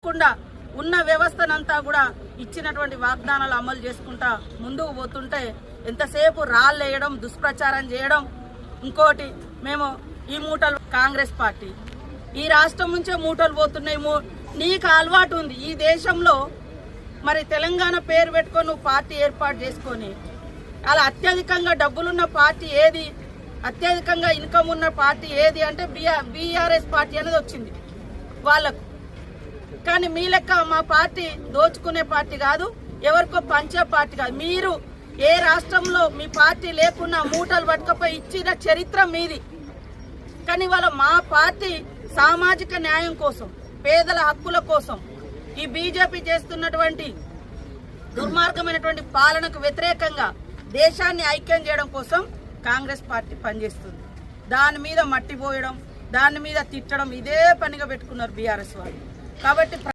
కాకుండా ఉన్న వ్యవస్థనంతా కూడా ఇచ్చినటువంటి వాగ్దానాలు అమలు చేసుకుంటా ముందుకు పోతుంటే ఎంతసేపు రాళ్ళేయడం దుష్ప్రచారం చేయడం. ఇంకోటి మేము ఈ మూటలు కాంగ్రెస్ పార్టీ ఈ రాష్ట్రం నుంచే మూటలు పోతున్నాయి. నీకు అలవాటు ఉంది ఈ దేశంలో, మరి తెలంగాణ పేరు పెట్టుకొని నువ్వు పార్టీ ఏర్పాటు చేసుకొని అలా అత్యధికంగా డబ్బులున్న పార్టీ ఏది, అత్యధికంగా ఇన్కమ్ ఉన్న పార్టీ ఏది అంటే బీఆర్ఎస్ పార్టీ అనేది వచ్చింది వాళ్ళకు. కానీ మీ లెక్క మా పార్టీ దోచుకునే పార్టీ కాదు, ఎవరికో పంచే పార్టీ కాదు. మీరు ఏ రాష్ట్రంలో మీ పార్టీ లేకున్నా మూటలు పట్టుకపోయి ఇచ్చిన చరిత్ర మీది. కానీ వాళ్ళ మా పార్టీ సామాజిక న్యాయం కోసం, పేదల హక్కుల కోసం, ఈ బీజేపీ చేస్తున్నటువంటి దుర్మార్గమైనటువంటి పాలనకు వ్యతిరేకంగా దేశాన్ని ఐక్యం చేయడం కోసం కాంగ్రెస్ పార్టీ పనిచేస్తుంది. దాని మీద మట్టి పోయడం, దాని మీద తిట్టడం ఇదే పనిగా పెట్టుకున్నారు బీఆర్ఎస్ వాళ్ళు. కాబట్టి